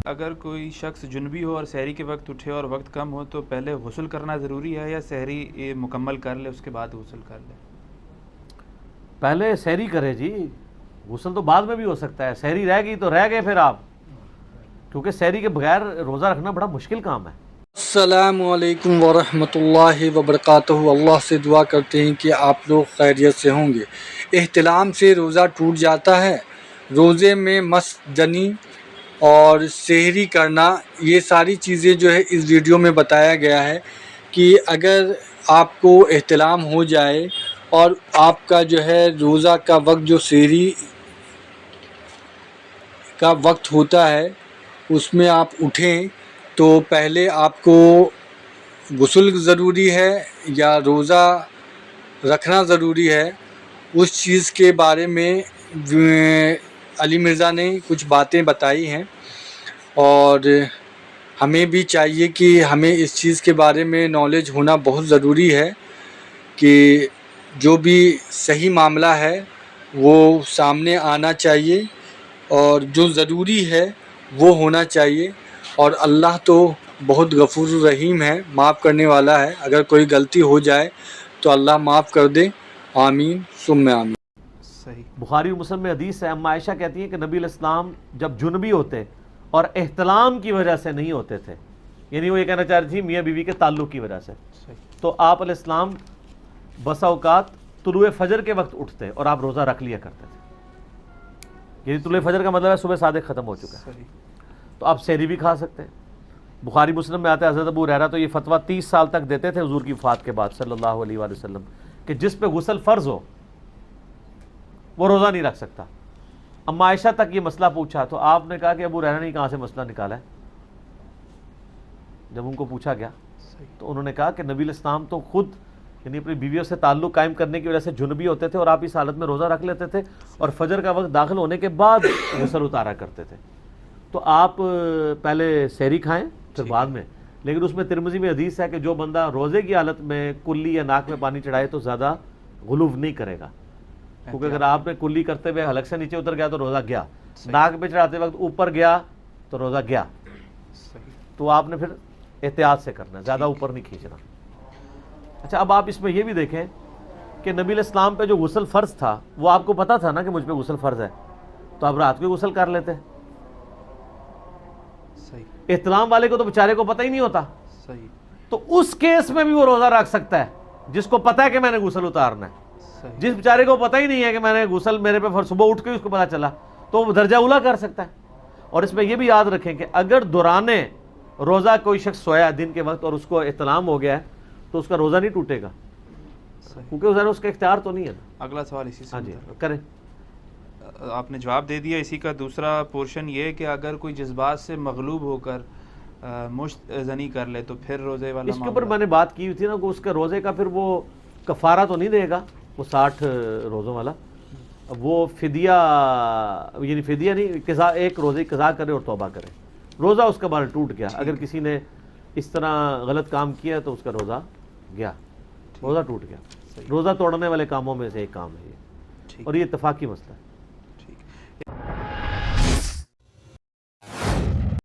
اگر کوئی شخص جنبی ہو اور سحری کے وقت اٹھے اور وقت کم ہو تو پہلے غسل کرنا ضروری ہے یا سحری مکمل کر لے اس کے بعد غسل کر لے؟ پہلے سحری کرے جی، غسل تو بعد میں بھی ہو سکتا ہے. سحری رہ گئی تو رہ گئے پھر آپ، کیونکہ سحری کے بغیر روزہ رکھنا بڑا مشکل کام ہے. السلام علیکم ورحمۃ اللہ وبرکاتہ. اللہ سے دعا کرتے ہیں کہ آپ لوگ خیریت سے ہوں گے. احتلام سے روزہ ٹوٹ جاتا ہے. روزے میں مس دنی اور سحری کرنا، یہ ساری چیزیں جو ہے اس ویڈیو میں بتایا گیا ہے کہ اگر آپ کو احتلام ہو جائے اور آپ کا جو ہے روزہ کا وقت، جو سحری کا وقت ہوتا ہے، اس میں آپ اٹھیں تو پہلے آپ کو غسل ضروری ہے یا روزہ رکھنا ضروری ہے. اس چیز کے بارے میں علی مرزا نے کچھ باتیں بتائی ہیں، اور ہمیں بھی چاہیے کہ ہمیں اس چیز کے بارے میں نالج ہونا بہت ضروری ہے کہ جو بھی صحیح معاملہ ہے وہ سامنے آنا چاہیے اور جو ضروری ہے وہ ہونا چاہیے. اور اللہ تو بہت غفور الرحیم ہے، معاف کرنے والا ہے. اگر کوئی غلطی ہو جائے تو اللہ معاف کر دے. آمین ثم آمین. صحیح. بخاری و مسلم میں حدیث ہے، اما عائشہ کہتی ہیں کہ نبی علیہ السلام جب جنبی ہوتے اور احتلام کی وجہ سے نہیں ہوتے تھے، یعنی وہ یہ کہنا چاہ رہی تھی میاں بیوی کے تعلق کی وجہ سے، تو آپ علیہ السلام بسا اوقات طلوع فجر کے وقت اٹھتے اور آپ روزہ رکھ لیا کرتے تھے. یعنی طلوع فجر کا مطلب ہے صبح صادق ختم ہو چکا ہے، تو آپ سحری بھی کھا سکتے ہیں. بخاری مسلم میں آتا ہے حضرت ابو ہریرہ تو یہ فتویٰ 30 سال تک دیتے تھے حضور کی وفات کے بعد صلی اللہ علیہ وآلہ وسلم، کہ جس پہ غسل فرض ہو وہ روزہ نہیں رکھ سکتا. اما عائشہ تک یہ مسئلہ پوچھا تو آپ نے کہا کہ ابو ہریرہ نے کہاں سے مسئلہ نکالا ہے. جب ان کو پوچھا گیا تو انہوں نے کہا کہ نبی علیہ السلام تو خود یعنی اپنی بیویوں سے تعلق قائم کرنے کی وجہ سے جنبی ہوتے تھے اور آپ اس حالت میں روزہ رکھ لیتے تھے اور فجر کا وقت داخل ہونے کے بعد غسل اتارا کرتے تھے. تو آپ پہلے سحری کھائیں پھر بعد میں. لیکن اس میں ترمذی میں حدیث ہے کہ جو بندہ روزے کی حالت میں کلی یا ناک میں پانی چڑھائے تو زیادہ غلو نہیں کرے گا، کیونکہ اگر آپ نے کلی کرتے ہوئے حلق سے نیچے اتر گیا تو روزہ گیا، ناک پہ چڑھاتے وقت اوپر گیا تو روزہ گیا. تو آپ نے پھر احتیاط سے کرنا ہے، زیادہ اوپر نہیں کھینچنا. اچھا، اب آپ اس میں یہ بھی دیکھیں کہ نبی علیہ السلام پہ جو غسل فرض تھا وہ آپ کو پتا تھا نا کہ مجھ پہ غسل فرض ہے، تو آپ رات کو غسل کر لیتے. احتلام والے کو تو بیچارے کو پتہ ہی نہیں ہوتا، تو اس کیس میں بھی وہ روزہ رکھ سکتا ہے جس کو پتہ ہے کہ میں نے غسل اتارنا ہے. جس بیچارے کو پتہ ہی نہیں ہے کہ میں نے غسل میرے پہ صبح اٹھ کے اس کو پتہ چلا تو وہ درجہ اولا کر سکتا ہے. اور اس میں یہ بھی یاد رکھیں کہ اگر دوران روزہ کوئی شخص سویا دن کے وقت اور اس کو احتلام ہو گیا ہے تو اس کا روزہ نہیں ٹوٹے گا، کیونکہ اس کا اختیار تو نہیں ہے. اگلا سوال اسی سے کریں. آپ نے جواب دے دیا. اسی کا دوسرا پورشن یہ کہ اگر کوئی جذبات سے مغلوب ہو کر مشت زنی کر لے تو پھر روزے والا اس کے اوپر میں نے بات کی ہوئی تھی نا کہ اس کا روزے کا پھر وہ کفارہ تو نہیں دے گا، وہ 60 روزوں والا، وہ فدیہ یعنی فدیہ نہیں، قضا، ایک روزے قضا کرے اور توبہ کرے. روزہ اس کا بار ٹوٹ گیا. اگر کسی نے اس طرح غلط کام کیا تو اس کا روزہ گیا، روزہ ٹوٹ گیا. روزہ توڑنے والے کاموں میں سے ایک کام ہے یہ، اور یہ اتفاقی مسئلہ ہے.